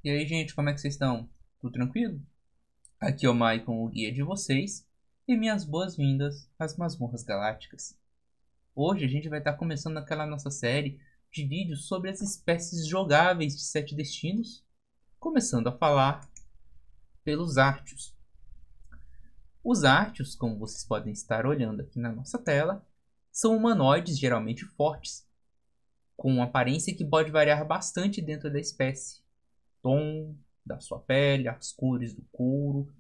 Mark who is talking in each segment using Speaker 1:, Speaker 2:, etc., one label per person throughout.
Speaker 1: E aí, gente, como é que vocês estão? Tudo tranquilo? Aqui é o Maicon, o guia de vocês, e minhas boas-vindas às Masmorras Galácticas. Hoje a gente vai estar começando aquela nossa série de vídeos sobre as espécies jogáveis de Sete Destinos, começando a falar pelos Artios. Os Artios, como vocês podem estar olhando aqui na nossa tela, são humanoides geralmente fortes, com uma aparência que pode variar bastante dentro da espécie. Tom da sua pele, as cores do couro,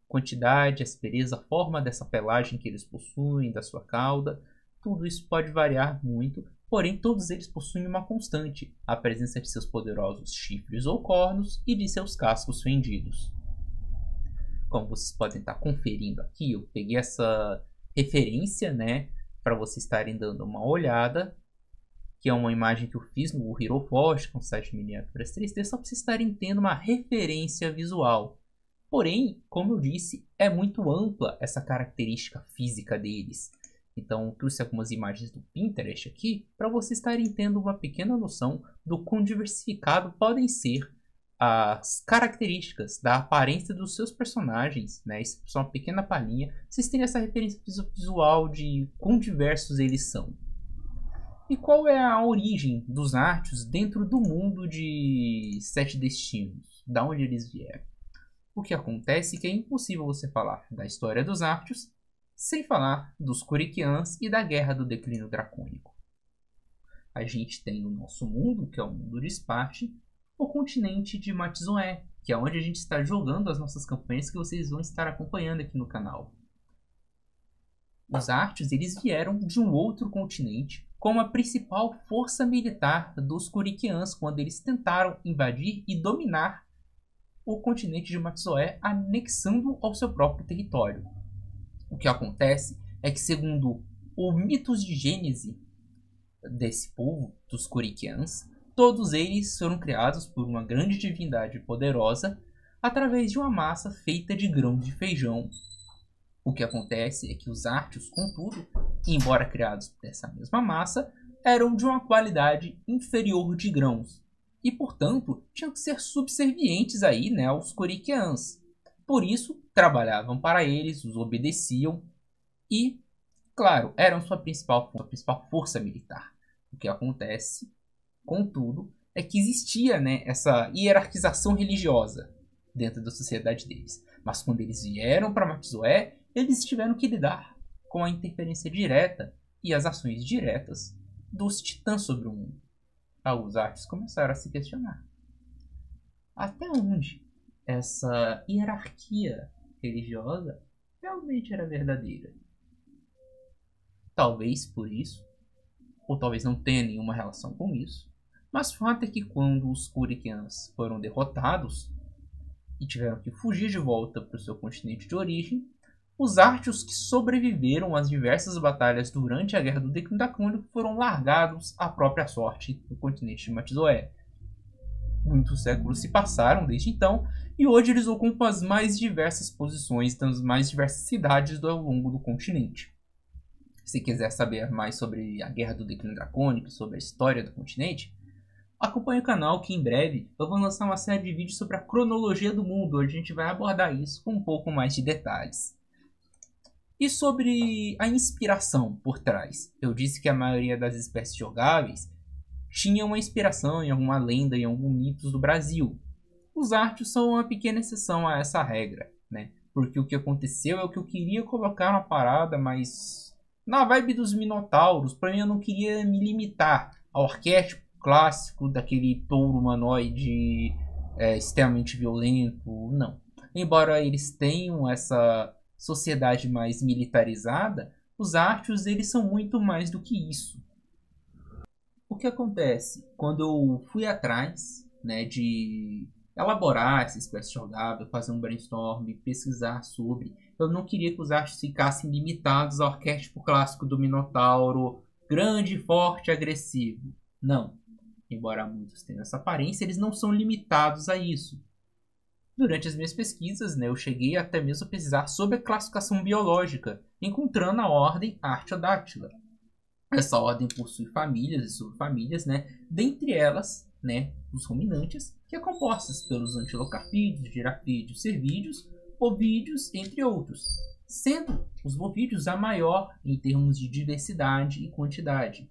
Speaker 1: quantidade, aspereza, a forma dessa pelagem que eles possuem, da sua cauda, tudo isso pode variar muito, porém todos eles possuem uma constante, a presença de seus poderosos chifres ou cornos e de seus cascos fendidos. Como vocês podem estar conferindo aqui, eu peguei essa referência, né, para vocês estarem dando uma olhada, que é uma imagem que eu fiz no Hero Forge, que é um site de miniaturas 3D, só para vocês estarem tendo uma referência visual. Porém, como eu disse, é muito ampla essa característica física deles. Então, eu trouxe algumas imagens do Pinterest aqui para vocês estarem tendo uma pequena noção do quão diversificado podem ser as características da aparência dos seus personagens, né? Isso é só uma pequena palhinha. Vocês terem essa referência visual de quão diversos eles são. E qual é a origem dos Artios dentro do mundo de Sete Destinos? Da onde eles vieram? O que acontece é que é impossível você falar da história dos Artios sem falar dos Coriquians e da Guerra do Declínio Dracônico. A gente tem o nosso mundo, que é o mundo de Sparte, o continente de Matzoé, que é onde a gente está jogando as nossas campanhas que vocês vão estar acompanhando aqui no canal. Os Artios eles vieram de um outro continente como a principal força militar dos Coriquians quando eles tentaram invadir e dominar o continente de Matzoé, anexando ao seu próprio território. O que acontece é que, segundo os mitos de Gênese desse povo, dos Coriquians, todos eles foram criados por uma grande divindade poderosa através de uma massa feita de grãos de feijão. O que acontece é que os Artios, contudo, embora criados dessa mesma massa, eram de uma qualidade inferior de grãos e, portanto, tinham que ser subservientes aí, né, aos Coriquians. Por isso, trabalhavam para eles, os obedeciam e, claro, eram sua principal força militar. O que acontece, contudo, é que existia, né, essa hierarquização religiosa dentro da sociedade deles. Mas quando eles vieram para Matzoé, eles tiveram que lidar com a interferência direta e as ações diretas dos titãs sobre o mundo. Alguns artes começaram a se questionar. Até onde essa hierarquia religiosa realmente era verdadeira? Talvez por isso, ou talvez não tenha nenhuma relação com isso, mas o fato é que quando os Coriquians foram derrotados e tiveram que fugir de volta para o seu continente de origem, os Artios que sobreviveram às diversas batalhas durante a Guerra do Declínio Dracônico foram largados à própria sorte no continente de Matzoé. Muitos séculos se passaram desde então, e hoje eles ocupam as mais diversas posições das mais diversas cidades ao longo do continente. Se quiser saber mais sobre a Guerra do Declínio Dracônico, sobre a história do continente, acompanhe o canal que em breve eu vou lançar uma série de vídeos sobre a cronologia do mundo, onde a gente vai abordar isso com um pouco mais de detalhes. E sobre a inspiração por trás? Eu disse que a maioria das espécies jogáveis tinha uma inspiração em alguma lenda, em algum mitos do Brasil. Os Artios são uma pequena exceção a essa regra, né? Porque o que aconteceu é o que eu queria colocar na parada, mas na vibe dos Minotauros, para mim eu não queria me limitar ao arquétipo clássico daquele touro humanoide extremamente violento, não. Embora eles tenham essa sociedade mais militarizada, os Artios eles são muito mais do que isso. O que acontece? Quando eu fui atrás, né, de elaborar essa espécie jogável, fazer um brainstorm, pesquisar sobre, eu não queria que os Artios ficassem limitados ao arquétipo clássico do Minotauro, grande, forte, agressivo. Não. Embora muitos tenham essa aparência, eles não são limitados a isso. Durante as minhas pesquisas, né, eu cheguei até mesmo a pesquisar sobre a classificação biológica, encontrando a ordem Artiodactyla. Essa ordem possui famílias e subfamílias, né, dentre elas, né, os ruminantes, que é composta pelos antilocarpídeos, girafídeos, cervídeos, bovídeos, entre outros, sendo os bovídeos a maior em termos de diversidade e quantidade.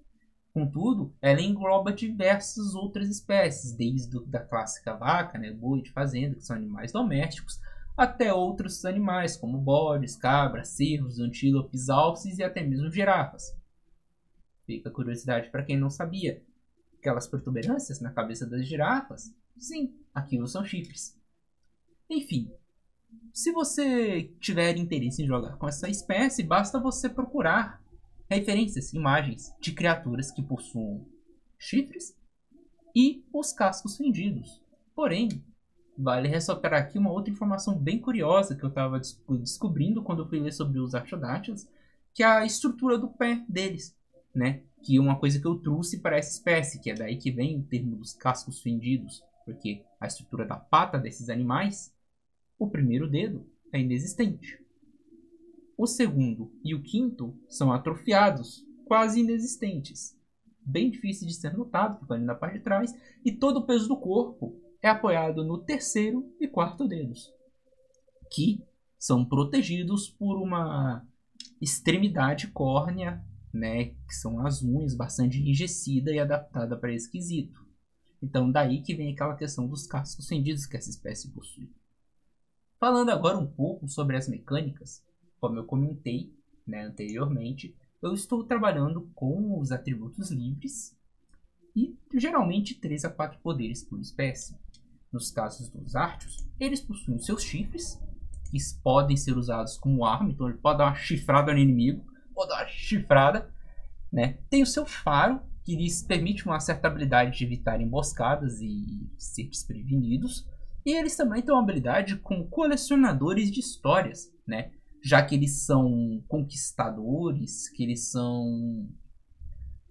Speaker 1: Contudo, ela engloba diversas outras espécies, desde a clássica vaca, boi de fazenda, que são animais domésticos, até outros animais, como bodes, cabras, cervos, antílopes, alces e até mesmo girafas. Fica a curiosidade para quem não sabia. Aquelas protuberâncias na cabeça das girafas? Sim, aquilo são chifres. Enfim, se você tiver interesse em jogar com essa espécie, basta você procurar referências, imagens de criaturas que possuam chifres e os cascos fendidos. Porém, vale ressaltar aqui uma outra informação bem curiosa que eu estava descobrindo quando eu fui ler sobre os artiodátilos, que é a estrutura do pé deles, que é uma coisa que eu trouxe para essa espécie, que é daí que vem o termo dos cascos fendidos, porque a estrutura da pata desses animais, o primeiro dedo é inexistente. O segundo e o quinto são atrofiados, quase inexistentes. Bem difícil de ser notado, ficando ali na parte de trás, e todo o peso do corpo é apoiado no terceiro e quarto dedos, que são protegidos por uma extremidade córnea, que são as unhas, bastante enrijecida e adaptada para esse quesito. Então daí que vem aquela questão dos cascos fendidos que essa espécie possui. Falando agora um pouco sobre as mecânicas, como eu comentei anteriormente, eu estou trabalhando com os atributos livres e geralmente 3 a 4 poderes por espécie. Nos casos dos Artios, eles possuem seus chifres, que podem ser usados como arma, então ele pode dar uma chifrada no inimigo, pode dar uma chifrada. Tem o seu faro, que lhes permite uma certa habilidade de evitar emboscadas e ser desprevenidos. E eles também têm uma habilidade como colecionadores de histórias, já que eles são conquistadores, que eles são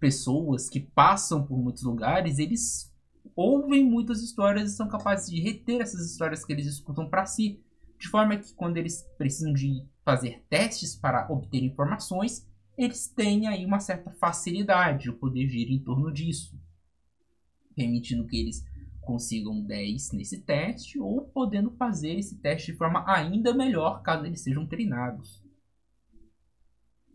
Speaker 1: pessoas que passam por muitos lugares, eles ouvem muitas histórias e são capazes de reter essas histórias que eles escutam para si, de forma que quando eles precisam de fazer testes para obter informações, eles têm aí uma certa facilidade, o poder gira em torno disso, permitindo que eles consigam 10 nesse teste, ou podendo fazer esse teste de forma ainda melhor caso eles sejam treinados.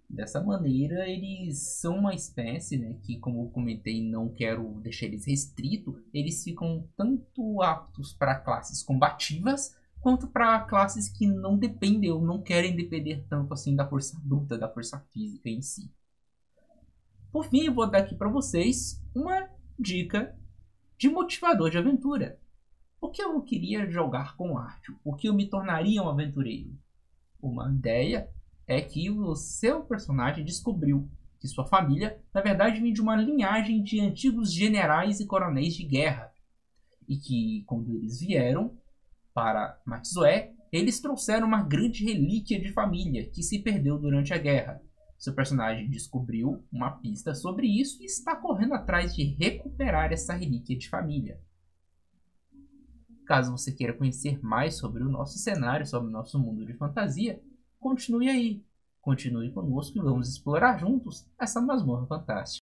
Speaker 1: Dessa maneira, eles são uma espécie que, como eu comentei, não quero deixar eles restritos, eles ficam tanto aptos para classes combativas, quanto para classes que não dependem ou não querem depender tanto assim da força bruta, da força física em si. Por fim, eu vou dar aqui para vocês uma dica de motivador de aventura. Por que eu não queria jogar com Artio? Por que eu me tornaria um aventureiro? Uma ideia é que o seu personagem descobriu que sua família, na verdade, vem de uma linhagem de antigos generais e coronéis de guerra. E que, quando eles vieram para Matsué, eles trouxeram uma grande relíquia de família que se perdeu durante a guerra. Seu personagem descobriu uma pista sobre isso e está correndo atrás de recuperar essa relíquia de família. Caso você queira conhecer mais sobre o nosso cenário, sobre o nosso mundo de fantasia, continue aí. Continue conosco e vamos explorar juntos essa masmorra fantástica.